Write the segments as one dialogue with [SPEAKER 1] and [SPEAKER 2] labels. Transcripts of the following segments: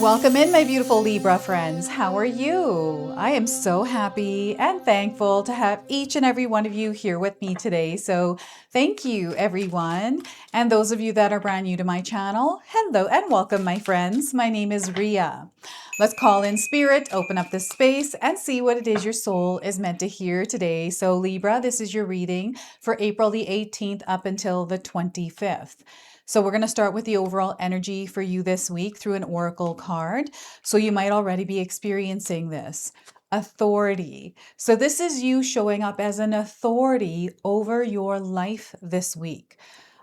[SPEAKER 1] Welcome in, my beautiful Libra friends. How are you? I am so happy and thankful to have each and every one of you here with me today. So thank you, everyone. And those of you that are brand new to my channel, hello and welcome, my friends. My name is Ria. Let's call in spirit, open up this space, and see what it is your soul is meant to hear today. So Libra, this is your reading for April the 18th up until the 25th. So we're going to start with the overall energy for you this week through an oracle card. So you might already be experiencing this. Authority. So this is you showing up as an authority over your life this week.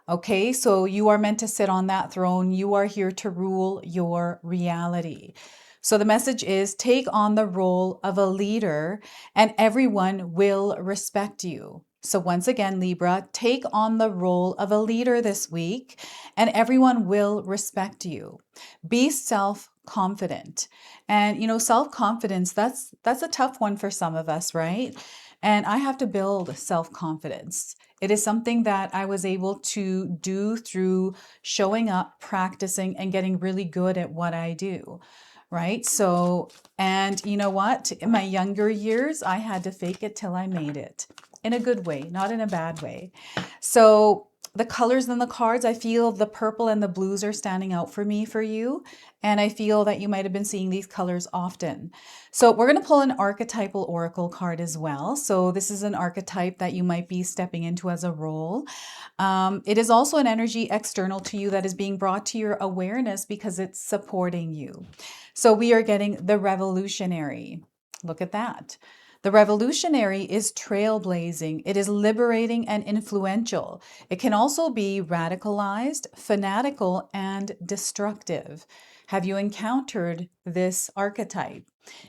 [SPEAKER 1] Okay, so you are meant to sit on that throne. You are here to rule your reality. So the message is take on the role of a leader and everyone will respect you. So once again, Libra, take on the role of a leader this week and everyone will respect you. Be self-confident. And you know, self-confidence, that's a tough one for some of us, right? And I have to build self-confidence. It is something that I was able to do through showing up, practicing, and getting really good at what I do. Right? So, and you know what? In my younger years, I had to fake it till I made it in a good way, not in a bad way. So the colors in the cards, I feel the purple and the blues are standing out for me for you. And I feel that you might have been seeing these colors often. So we're going to pull an archetypal oracle card as well. So this is an archetype that you might be stepping into as a role. It is also an energy external to you that is being brought to your awareness because it's supporting you. So we are getting the revolutionary. Look at that. The revolutionary is trailblazing. It is liberating and influential. It can also be radicalized, fanatical, and destructive. Have you encountered this archetype?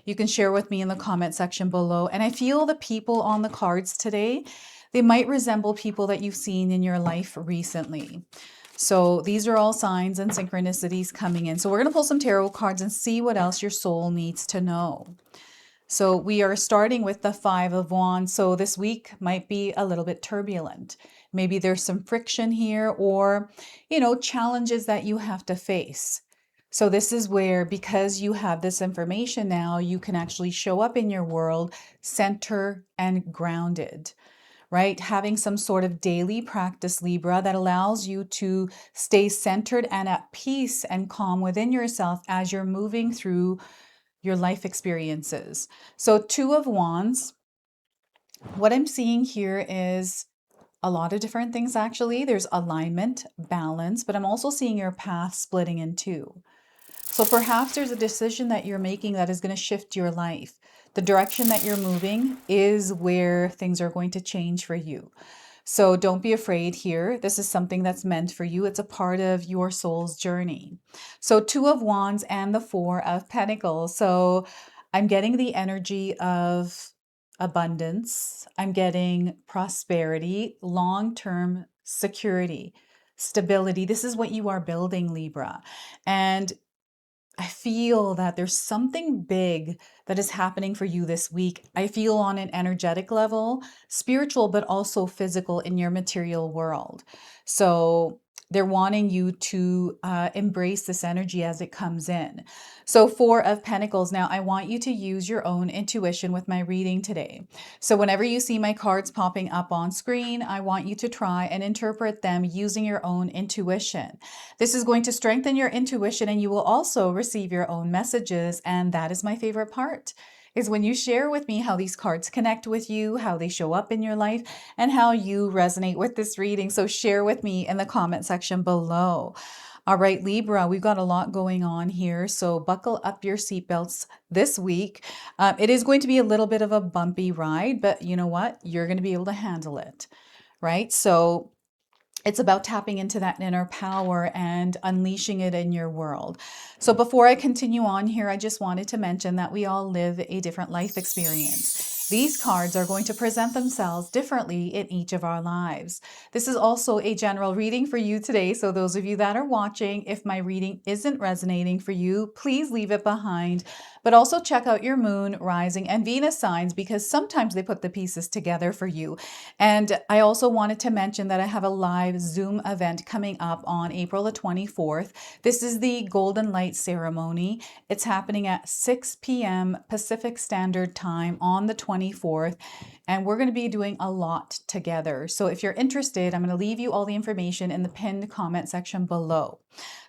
[SPEAKER 1] You can share with me in the comment section below. And I feel the people on the cards today, they might resemble people that you've seen in your life recently. So these are all signs and synchronicities coming in. So we're going to pull some tarot cards and see what else your soul needs to know. So we are starting with the Five of Wands. So this week might be a little bit turbulent. Maybe there's some friction here or, you know, challenges that you have to face. So this is where, because you have this information now, you can actually show up in your world centered and grounded. Right? Having some sort of daily practice, Libra, that allows you to stay centered and at peace and calm within yourself as you're moving through your life experiences. So Two of Wands, what I'm seeing here is a lot of different things actually. There's alignment, balance, but I'm also seeing your path splitting in two. So perhaps there's a decision that you're making that is going to shift your life. The direction that you're moving is where things are going to change for you. So don't be afraid here. This is something that's meant for you. It's a part of your soul's journey. So Two of Wands and the Four of Pentacles. So I'm getting the energy of abundance. I'm getting prosperity, long-term security, stability. This is what you are building, Libra. And I feel that there's something big that is happening for you this week. I feel on an energetic level, spiritual, but also physical in your material world. So they're wanting you to embrace this energy as it comes in. So Four of Pentacles. Now, I want you to use your own intuition with my reading today. So whenever you see my cards popping up on screen, I want you to try and interpret them using your own intuition. This is going to strengthen your intuition and you will also receive your own messages. And that is my favorite part, is when you share with me how these cards connect with you, how they show up in your life, and how you resonate with this reading. So share with me in the comment section below. All right, Libra, we've got a lot going on here, so buckle up your seatbelts this week. It is going to be a little bit of a bumpy ride, but you know what? You're going to be able to handle it, right? So it's about tapping into that inner power and unleashing it in your world. So before I continue on here, I just wanted to mention that we all live a different life experience. These cards are going to present themselves differently in each of our lives. This is also a general reading for you today. So those of you that are watching, if my reading isn't resonating for you, please leave it behind But also check out your moon, rising, and Venus signs because sometimes they put the pieces together for you. And I also wanted to mention that I have a live Zoom event coming up on April the 24th. This is the Golden Light Ceremony. It's happening at 6 p.m. Pacific Standard Time on the 24th. And we're going to be doing a lot together. So if you're interested, I'm going to leave you all the information in the pinned comment section below.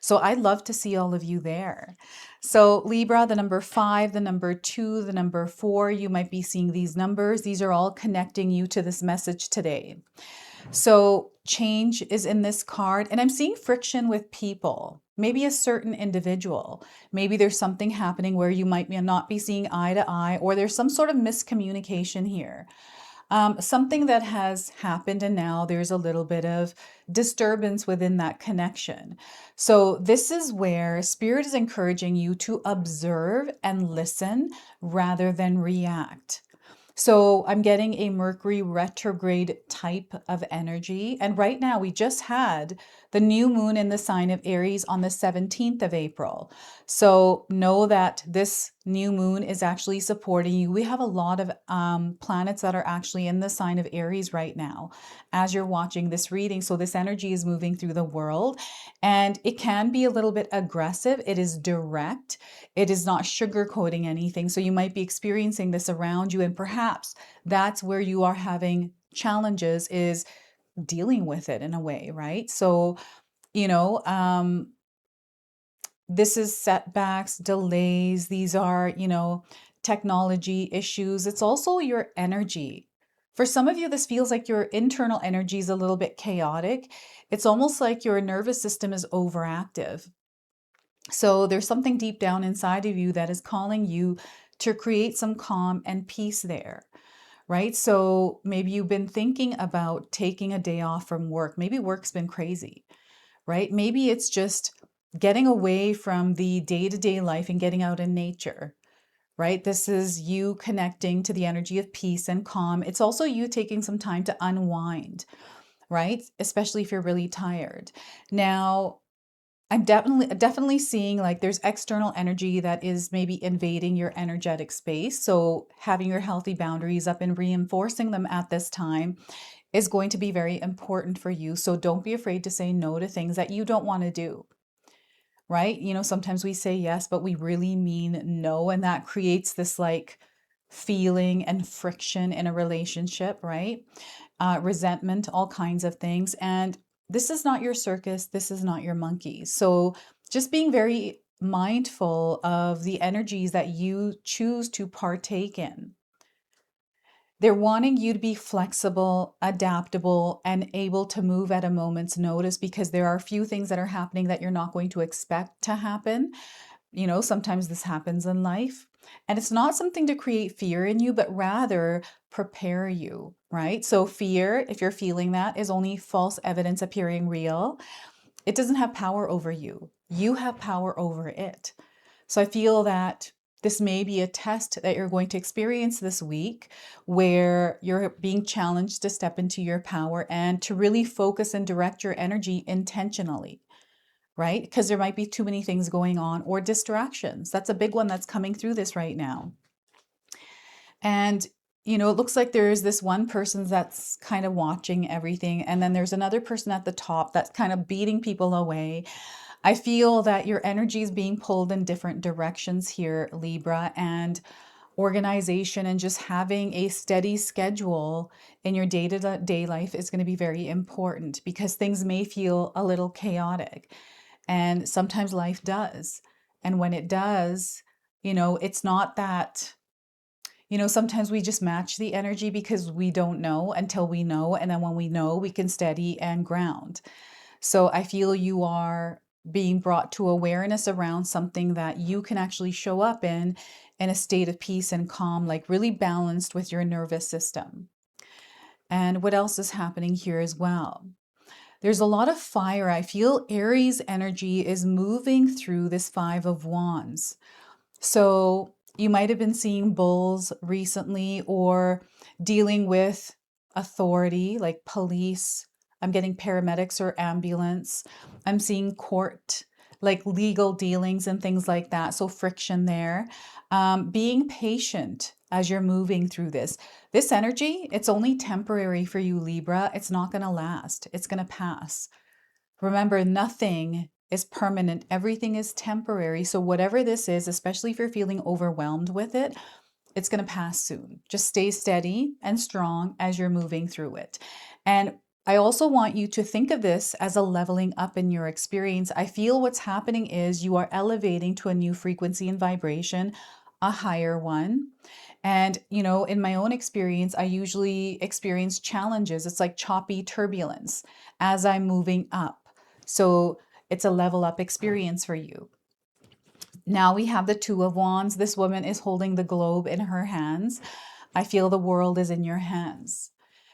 [SPEAKER 1] So I'd love to see all of you there. So Libra, the number 5, the number 2, the number 4, you might be seeing these numbers. These are all connecting you to this message today. So change is in this card, and I'm seeing friction with people, maybe a certain individual. Maybe there's something happening where you might not be seeing eye to eye, or there's some sort of miscommunication here. Something that has happened, and now there's a little bit of disturbance within that connection. So this is where Spirit is encouraging you to observe and listen rather than react. So I'm getting a Mercury retrograde type of energy. And right now we just had the new moon in the sign of Aries on the 17th of April. So know that this new moon is actually supporting you. We have a lot of planets that are actually in the sign of Aries right now as you're watching this reading. So this energy is moving through the world, and it can be a little bit aggressive. It is direct. It is not sugarcoating anything. So you might be experiencing this around you, and perhaps that's where you are having challenges, is dealing with it in a way, right? So, you know, this is setbacks, delays. These are, technology issues. It's also your energy. For some of you, this feels like your internal energy is a little bit chaotic. It's almost like your nervous system is overactive. So there's something deep down inside of you that is calling you to create some calm and peace there, right? So maybe you've been thinking about taking a day off from work. Maybe work's been crazy, right? Maybe it's just getting away from the day-to-day life and getting out in nature, right? This is you connecting to the energy of peace and calm. It's also you taking some time to unwind, right? Especially if you're really tired. Now, I'm definitely seeing like there's external energy that is maybe invading your energetic space. So having your healthy boundaries up and reinforcing them at this time is going to be very important for you. So don't be afraid to say no to things that you don't want to do, right? Sometimes we say yes, but we really mean no. And that creates this like feeling and friction in a relationship, right? Resentment, all kinds of things. And this is not your circus. This is not your monkey. So just being very mindful of the energies that you choose to partake in. They're wanting you to be flexible, adaptable, and able to move at a moment's notice because there are a few things that are happening that you're not going to expect to happen. Sometimes this happens in life, and it's not something to create fear in you, but rather prepare you, right? So fear, if you're feeling that, is only false evidence appearing real. It doesn't have power over you. You have power over it. So I feel that this may be a test that you're going to experience this week where you're being challenged to step into your power and to really focus and direct your energy intentionally, right? Because there might be too many things going on or distractions. That's a big one that's coming through this right now. And, it looks like there's this one person that's kind of watching everything. And then there's another person at the top that's kind of beating people away. I feel that your energy is being pulled in different directions here, Libra, and organization and just having a steady schedule in your day-to-day life is going to be very important because things may feel a little chaotic. And sometimes life does. And when it does, it's not that, sometimes we just match the energy because we don't know until we know. And then when we know, we can steady and ground. So I feel you are being brought to awareness around something that you can actually show up in a state of peace and calm, like really balanced with your nervous system. And what else is happening here as well? There's a lot of fire. I feel Aries energy is moving through this 5 of Wands. So you might have been seeing bulls recently or dealing with authority like police. I'm getting paramedics or ambulance. I'm seeing court, like legal dealings and things like that. So friction there. Being patient as you're moving through this. This energy, it's only temporary for you, Libra. It's not going to last. It's going to pass. Remember, nothing is permanent. Everything is temporary. So whatever this is, especially if you're feeling overwhelmed with it, it's going to pass soon. Just stay steady and strong as you're moving through it. And I also want you to think of this as a leveling up in your experience. I feel what's happening is you are elevating to a new frequency and vibration, a higher one. And, you know, in my own experience, I usually experience challenges. It's like choppy turbulence as I'm moving up. So it's a level up experience for you. Now we have the Two of Wands. This woman is holding the globe in her hands. I feel the world is in your hands.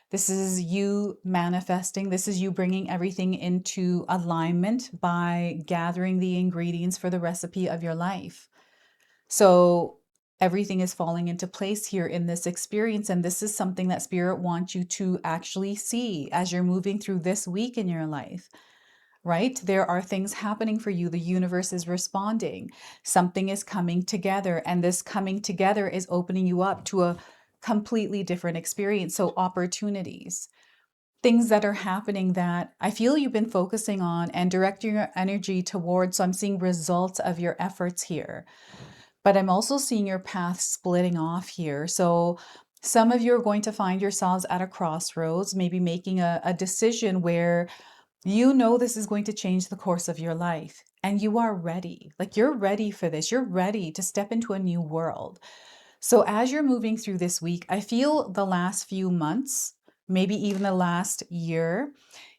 [SPEAKER 1] This is you manifesting. This is you bringing everything into alignment by gathering the ingredients for the recipe of your life. So everything is falling into place here in this experience. And this is something that Spirit wants you to actually see as you're moving through this week in your life. Right? There are things happening for you. The universe is responding. Something is coming together, and this coming together is opening you up to a completely different experience. So opportunities, things that are happening that I feel you've been focusing on and directing your energy towards. So I'm seeing results of your efforts here, but I'm also seeing your path splitting off here. So some of you are going to find yourselves at a crossroads, maybe making a decision where you know this is going to change the course of your life, and you are ready. Like, you're ready for this. You're ready to step into a new world. So as you're moving through this week, I feel the last few months, maybe even the last year,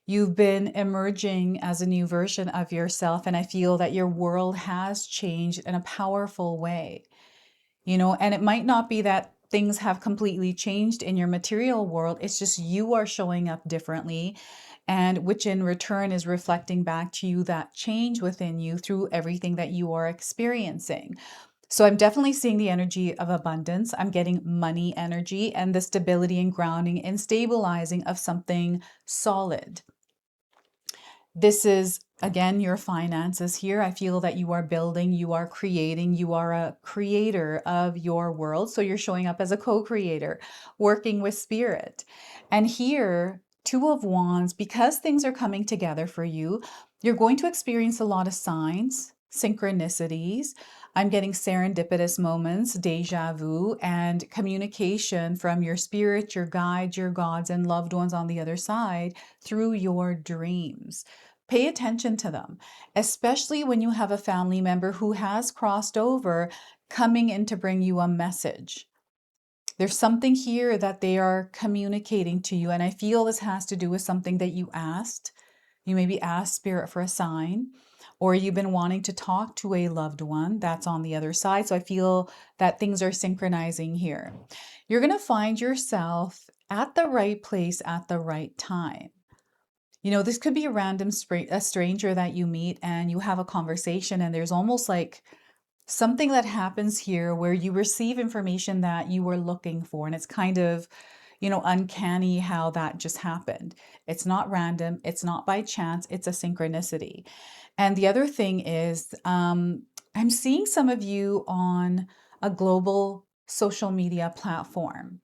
[SPEAKER 1] you've been emerging as a new version of yourself. And I feel that your world has changed in a powerful way. You know, and it might not be that things have completely changed in your material world. It's just you are showing up differently, and which in return is reflecting back to you that change within you through everything that you are experiencing. So I'm definitely seeing the energy of abundance. I'm getting money energy and the stability and grounding and stabilizing of something solid. This is, again, your finances here. I feel that you are building, you are creating, you are a creator of your world. So you're showing up as a co-creator, working with Spirit. And here, Two of Wands, because things are coming together for you, you're going to experience a lot of signs, synchronicities. I'm getting serendipitous moments, deja vu, and communication from your spirit, your guides, your gods, and loved ones on the other side through your dreams. Pay attention to them, especially when you have a family member who has crossed over coming in to bring you a message. There's something here that they are communicating to you, and I feel this has to do with something that you asked. You maybe asked Spirit for a sign, or you've been wanting to talk to a loved one that's on the other side. So I feel that things are synchronizing here. You're going to find yourself at the right place at the right time. You know, this could be a random a stranger that you meet and you have a conversation, and there's almost like something that happens here where you receive information that you were looking for. And it's kind of, you know, uncanny how that just happened. It's not random. It's not by chance. It's a synchronicity. And the other thing is, I'm seeing some of you on a global social media platform,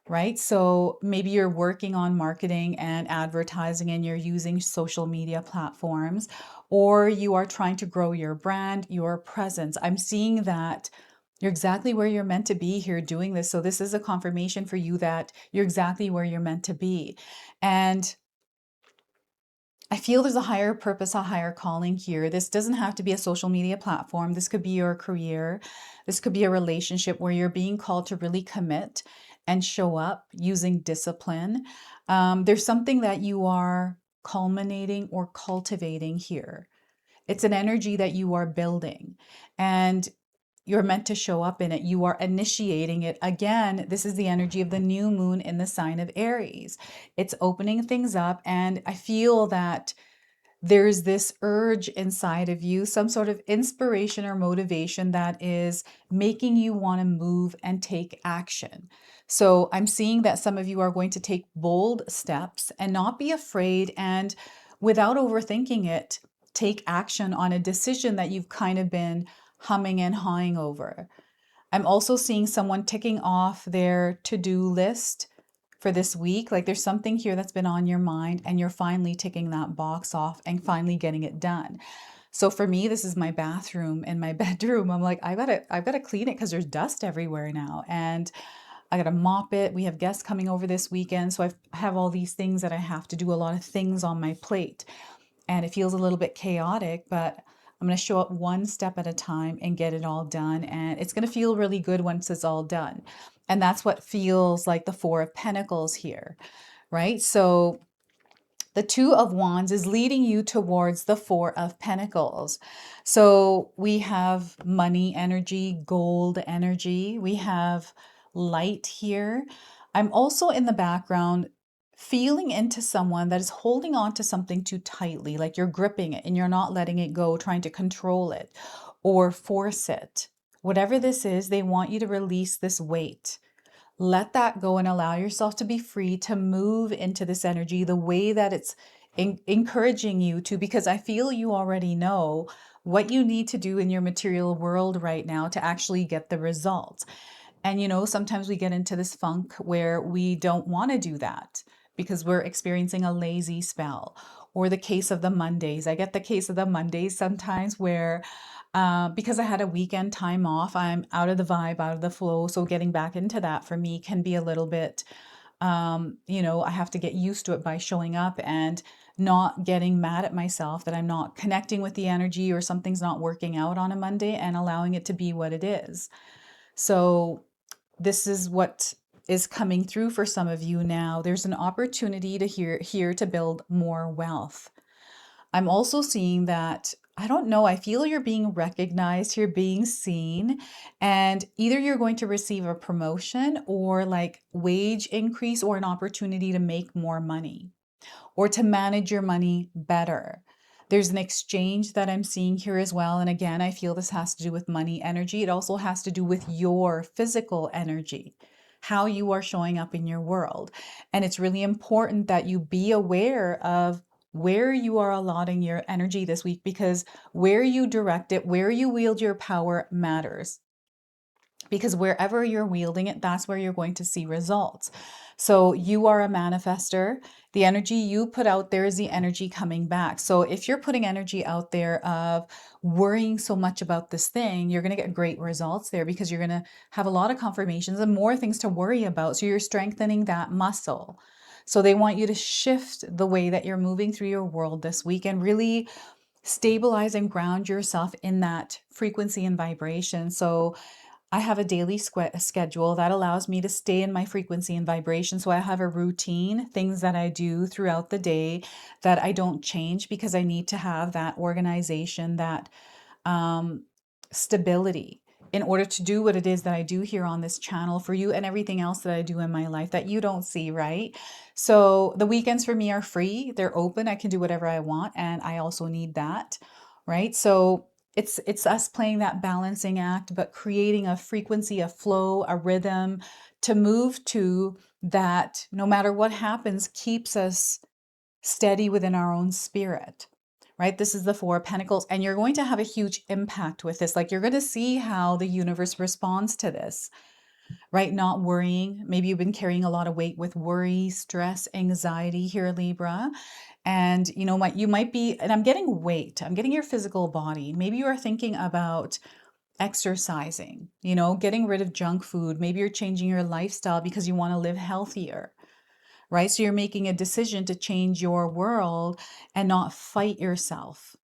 [SPEAKER 1] right? So maybe you're working on marketing and advertising and you're using social media platforms, or you are trying to grow your brand, your presence. I'm seeing that you're exactly where you're meant to be here doing this. So this is a confirmation for you that you're exactly where you're meant to be. And I feel there's a higher purpose, a higher calling here. This doesn't have to be a social media platform. This could be your career. This could be a relationship where you're being called to really commit and show up using discipline. There's something that you are culminating or cultivating here. It's an energy that you are building, and you're meant to show up in it. You are initiating it. Again, this is the energy of the new moon in the sign of Aries. It's opening things up, and I feel that there's this urge inside of you, some sort of inspiration or motivation that is making you want to move and take action. So I'm seeing that some of you are going to take bold steps and not be afraid, and without overthinking it, take action on a decision that you've kind of been humming and hawing over. I'm also seeing someone ticking off their to-do list for this week. Like there's something here that's been on your mind and you're finally ticking that box off and finally getting it done. So for me, this is my bathroom and my bedroom. I'm like, I've got to clean it because there's dust everywhere now. And I got to mop it. We have guests coming over this weekend. So I have all these things that I have to do, a lot of things on my plate. And it feels a little bit chaotic, but I'm going to show up one step at a time and get it all done. And it's going to feel really good once it's all done. And that's what feels like the Four of Pentacles here, right? So the Two of Wands is leading you towards the Four of Pentacles. So we have money energy, gold energy. We have light here. I'm also in the background feeling into someone that is holding on to something too tightly, like you're gripping it and you're not letting it go, trying to control it or force it. Whatever this is, they want you to release this weight. Let that go and allow yourself to be free to move into this energy the way that it's encouraging you to, because I feel you already know what you need to do in your material world right now to actually get the results. And you know, sometimes we get into this funk where we don't want to do that because we're experiencing a lazy spell, or the case of the Mondays. I get the case of the Mondays sometimes where because I had a weekend time off, I'm out of the vibe, out of the flow. So getting back into that for me can be a little bit, you know, I have to get used to it by showing up and not getting mad at myself that I'm not connecting with the energy or something's not working out on a Monday, and allowing it to be what it is. So this is what is coming through for some of you now. There's an opportunity to here to build more wealth. I'm also seeing that, I don't know, I feel you're being recognized, you're being seen, and either you're going to receive a promotion or like wage increase or an opportunity to make more money or to manage your money better. There's an exchange that I'm seeing here as well. And again, I feel this has to do with money energy. It also has to do with your physical energy, how you are showing up in your world. And it's really important that you be aware of where you are allotting your energy this week, because where you direct it, where you wield your power matters. Because wherever you're wielding it, that's where you're going to see results. So you are a manifester. The energy you put out there is the energy coming back. So if you're putting energy out there of worrying so much about this thing, you're going to get great results there, because you're going to have a lot of confirmations and more things to worry about. So you're strengthening that muscle. So they want you to shift the way that you're moving through your world this week and really stabilize and ground yourself in that frequency and vibration. So I have a daily schedule that allows me to stay in my frequency and vibration. So I have a routine, things that I do throughout the day that I don't change, because I need to have that organization, that stability in order to do what it is that I do here on this channel for you, and everything else that I do in my life that you don't see, right? So the weekends for me are free. They're open. I can do whatever I want. And I also need that, right? So it's us playing that balancing act, but creating a frequency, a flow, a rhythm to move to that no matter what happens, keeps us steady within our own spirit, right? This is the Four of Pentacles, and you're going to have a huge impact with this. Like, you're going to see how the universe responds to this, right? Not worrying. Maybe you've been carrying a lot of weight with worry, stress, anxiety here, Libra. And you know what, you might be, and I'm getting weight, I'm getting your physical body. Maybe you are thinking about exercising, you know, getting rid of junk food. Maybe you're changing your lifestyle because you want to live healthier, right? So you're making a decision to change your world and not fight yourself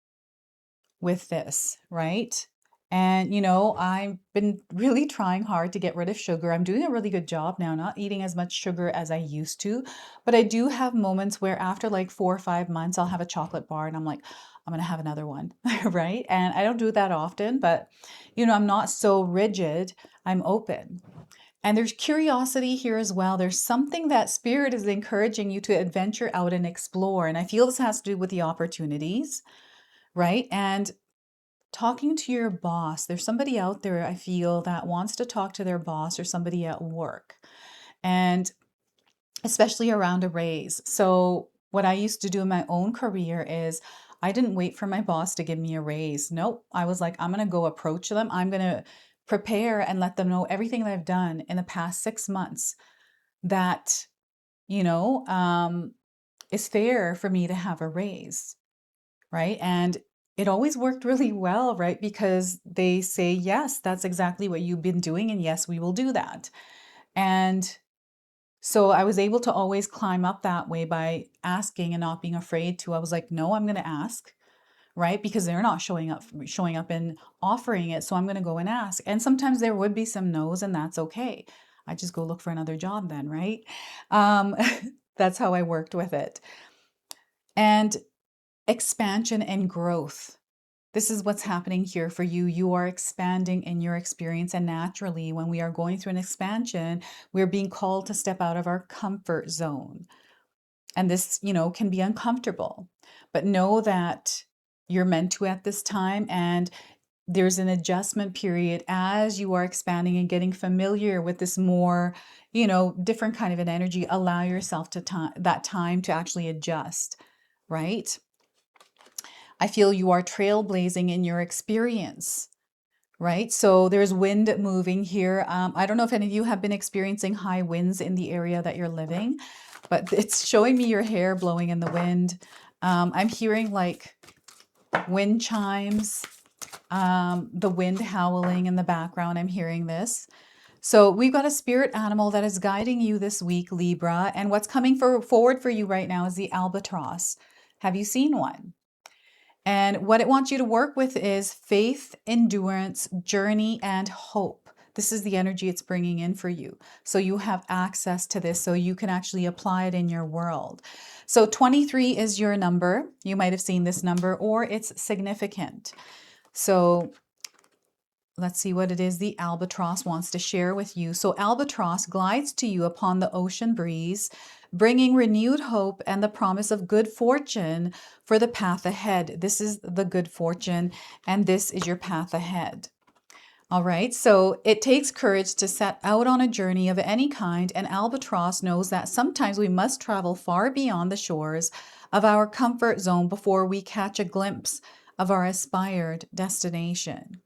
[SPEAKER 1] with this, right? And, you know, I've been really trying hard to get rid of sugar. I'm doing a really good job now, not eating as much sugar as I used to. But I do have moments where after like 4 or 5 months, I'll have a chocolate bar and I'm like, I'm going to have another one, right? And I don't do that often, but, you know, I'm not so rigid. I'm open. And there's curiosity here as well. There's something that spirit is encouraging you to adventure out and explore. And I feel this has to do with the opportunities, right? And talking to your boss. There's somebody out there, I feel, that wants to talk to their boss or somebody at work, and especially around a raise. So what I used to do in my own career is I didn't wait for my boss to give me a raise. Nope. I was like, I'm going to go approach them. I'm going to prepare and let them know everything that I've done in the past 6 months that, you know, is fair for me to have a raise, right? And it always worked really well, right? Because they say, yes, that's exactly what you've been doing. And yes, we will do that. And so I was able to always climb up that way by asking and not being afraid to. I was like, no, I'm going to ask, right? Because they're not showing up and offering it. So I'm going to go and ask. And sometimes there would be some no's, and that's okay. I just go look for another job then, right? Um, that's how I worked with it. And expansion and growth. This is what's happening here for you. You are expanding in your experience. And naturally, when we are going through an expansion, we're being called to step out of our comfort zone. And this, can be uncomfortable. But know that you're meant to at this time. And there's an adjustment period as you are expanding and getting familiar with this more, different kind of an energy. Allow yourself that time to actually adjust, right? I feel you are trailblazing in your experience, right? So there's wind moving here. I don't know if any of you have been experiencing high winds in the area that you're living, but it's showing me your hair blowing in the wind. I'm hearing like wind chimes, the wind howling in the background. I'm hearing this. So we've got a spirit animal that is guiding you this week, Libra. And what's coming forward for you right now is the albatross. Have you seen one? And what it wants you to work with is faith, endurance, journey, and hope. This is the energy it's bringing in for you. So you have access to this so you can actually apply it in your world. So 23 is your number. You might have seen this number, or it's significant. So let's see what it is the albatross wants to share with you. So albatross glides to you upon the ocean breeze, bringing renewed hope and the promise of good fortune for the path ahead. This is the good fortune, and this is your path ahead. All right, so it takes courage to set out on a journey of any kind, and albatross knows that sometimes we must travel far beyond the shores of our comfort zone before we catch a glimpse of our aspired destination.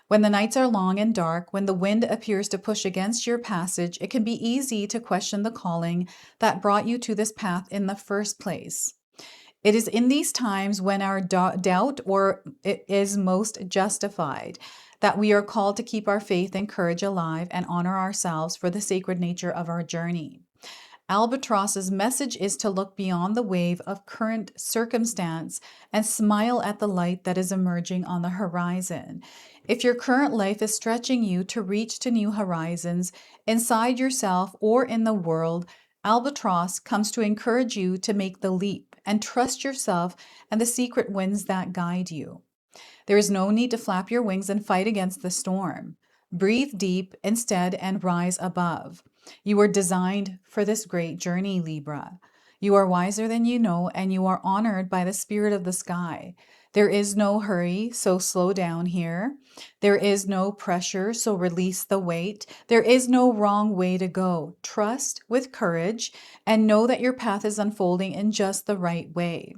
[SPEAKER 1] When the nights are long and dark, when the wind appears to push against your passage, it can be easy to question the calling that brought you to this path in the first place. It is in these times when our doubt or it is most justified that we are called to keep our faith and courage alive and honor ourselves for the sacred nature of our journey. Albatross's message is to look beyond the wave of current circumstance and smile at the light that is emerging on the horizon. If your current life is stretching you to reach to new horizons inside yourself or in the world, Albatross comes to encourage you to make the leap and trust yourself and the secret winds that guide you. There is no need to flap your wings and fight against the storm. Breathe deep instead and rise above. You were designed for this great journey, Libra. You are wiser than you know, and you are honored by the spirit of the sky. There is no hurry, so slow down here. There is no pressure, so release the weight. There is no wrong way to go. Trust with courage and know that your path is unfolding in just the right way.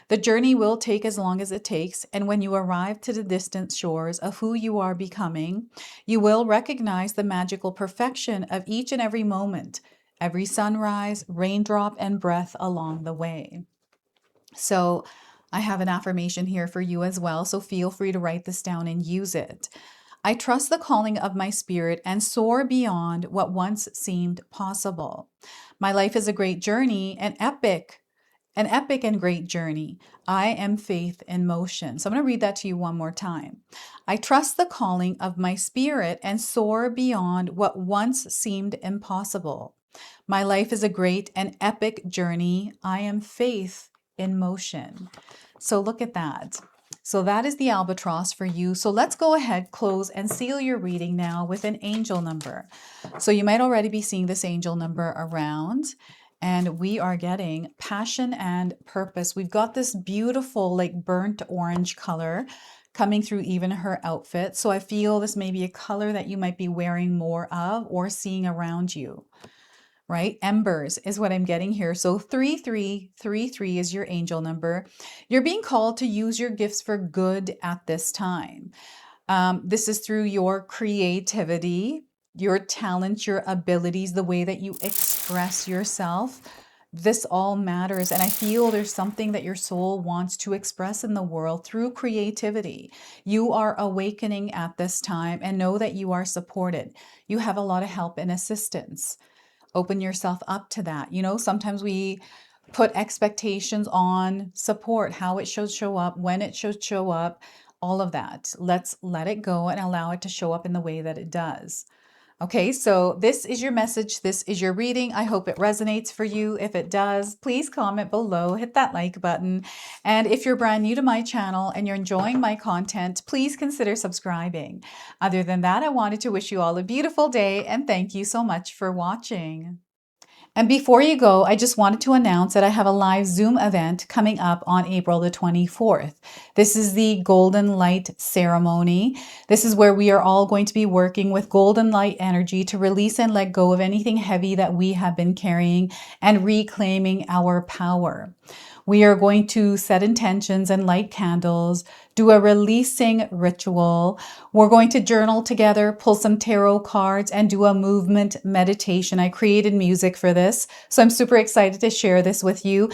[SPEAKER 1] The journey will take as long as it takes, and when you arrive to the distant shores of who you are becoming, you will recognize the magical perfection of each and every moment, every sunrise, raindrop, and breath along the way. So I have an affirmation here for you as well, so feel free to write this down and use it. I trust the calling of my spirit and soar beyond what once seemed possible. My life is a great journey, an epic and great journey. I am faith in motion. So I'm going to read that to you one more time. I trust the calling of my spirit and soar beyond what once seemed impossible. My life is a great and epic journey. I am faith in motion. So look at that. So that is the albatross for you. So let's go ahead, close, and seal your reading now with an angel number. So you might already be seeing this angel number around. And we are getting passion and purpose. We've got this beautiful like burnt orange color coming through even her outfit. So I feel this may be a color that you might be wearing more of or seeing around you, right? Embers is what I'm getting here. So 3333 is your angel number. You're being called to use your gifts for good at this time. This is through your creativity, your talent, your abilities, the way that you express yourself. This all matters. And I feel there's something that your soul wants to express in the world through creativity. You are awakening at this time and know that you are supported. You have a lot of help and assistance. Open yourself up to that. You know, sometimes we put expectations on support, how it should show up, when it should show up, all of that. Let's let it go and allow it to show up in the way that it does. Okay, so this is your message. This is your reading. I hope it resonates for you. If it does, please comment below, hit that like button. And if you're brand new to my channel and you're enjoying my content, please consider subscribing. Other than that, I wanted to wish you all a beautiful day and thank you so much for watching. And before you go, I just wanted to announce that I have a live Zoom event coming up on April the 24th. This is the Golden Light Ceremony. This is where we are all going to be working with golden light energy to release and let go of anything heavy that we have been carrying and reclaiming our power. We are going to set intentions and light candles, do a releasing ritual. We're going to journal together, pull some tarot cards, and do a movement meditation. I created music for this, so I'm super excited to share this with you.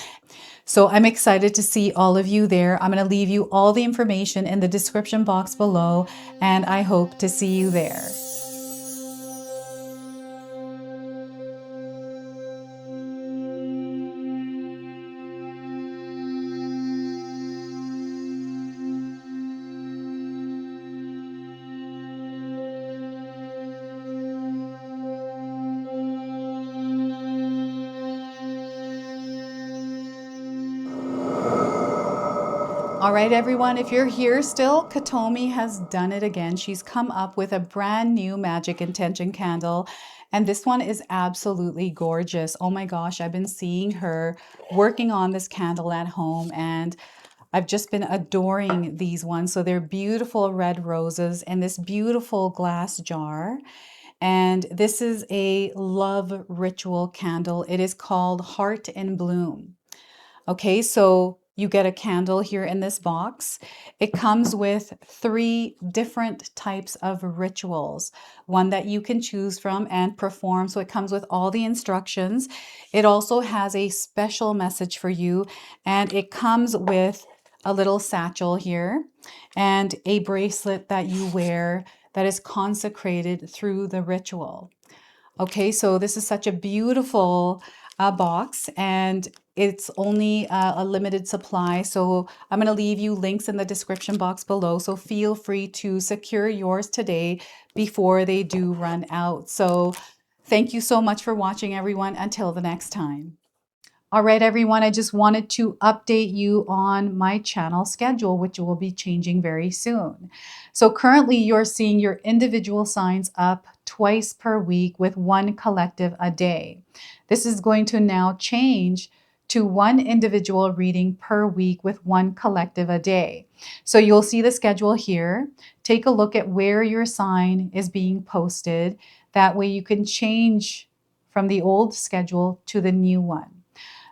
[SPEAKER 1] So I'm excited to see all of you there. I'm going to leave you all the information in the description box below, and I hope to see you there. All right, everyone, if you're here still, 𝐂𝐄𝐍 has done it again. She's come up with a brand new magic intention candle, and this one is absolutely gorgeous. Oh my gosh, I've been seeing her working on this candle at home, and I've just been adoring these ones. So they're beautiful red roses in this beautiful glass jar. And this is a love ritual candle. It is called Heart in Bloom. Okay, so you get a candle here in this box. It comes with 3 different types of rituals, one that you can choose from and perform. So it comes with all the instructions. It also has a special message for you, and it comes with a little satchel here and a bracelet that you wear that is consecrated through the ritual. Okay, so this is such a beautiful box, and it's only a limited supply. So I'm going to leave you links in the description box below. So feel free to secure yours today before they do run out. So thank you so much for watching, everyone. Until the next time. All right, everyone, I just wanted to update you on my channel schedule, which will be changing very soon. So currently you're seeing your individual signs up twice per week with one collective a day. This is going to now change to one individual reading per week with one collective a day. So you'll see the schedule here. Take a look at where your sign is being posted. That way you can change from the old schedule to the new one.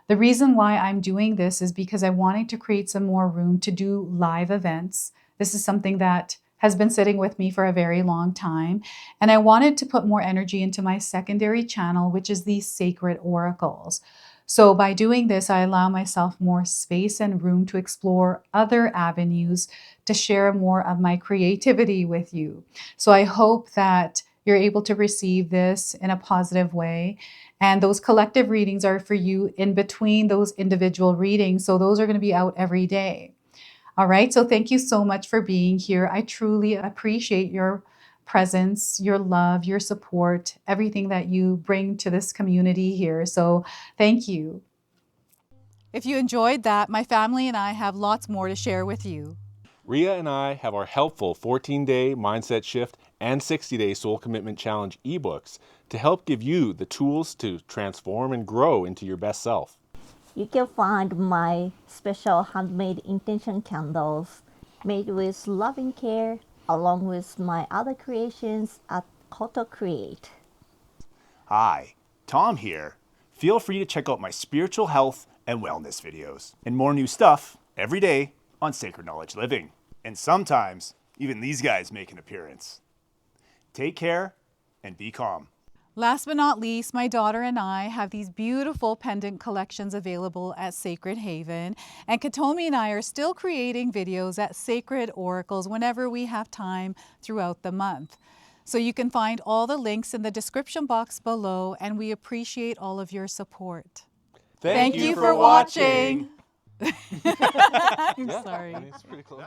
[SPEAKER 1] The reason why I'm doing this is because I wanted to create some more room to do live events. This is something that has been sitting with me for a very long time. And I wanted to put more energy into my secondary channel, which is the Sacred Oracles. So by doing this, I allow myself more space and room to explore other avenues to share more of my creativity with you. So I hope that you're able to receive this in a positive way. And those collective readings are for you in between those individual readings. So those are going to be out every day. All right. So thank you so much for being here. I truly appreciate your presence, your love, your support, everything that you bring to this community here. So thank you. If you enjoyed that, my family and I have lots more to share with you.
[SPEAKER 2] Ria and I have our helpful 14-day mindset shift and 60-day soul commitment challenge ebooks to help give you the tools to transform and grow into your best self.
[SPEAKER 3] You can find my special handmade intention candles made with loving care along with my other creations at 𝐂𝐑𝐄𝐍.
[SPEAKER 2] Hi,
[SPEAKER 4] Tom here. Feel free to check out my spiritual health and wellness videos and more new stuff every day on Sacred Knowledge Living. And sometimes even these guys make an appearance. Take care and be calm.
[SPEAKER 1] Last but not least, my daughter and I have these beautiful pendant collections available at Sacred Haven. And Katomi and I are still creating videos at Sacred Oracles whenever we have time throughout the month. So you can find all the links in the description box below, and we appreciate all of your support.
[SPEAKER 2] Thank
[SPEAKER 1] you for watching. I'm sorry.
[SPEAKER 2] It's pretty close.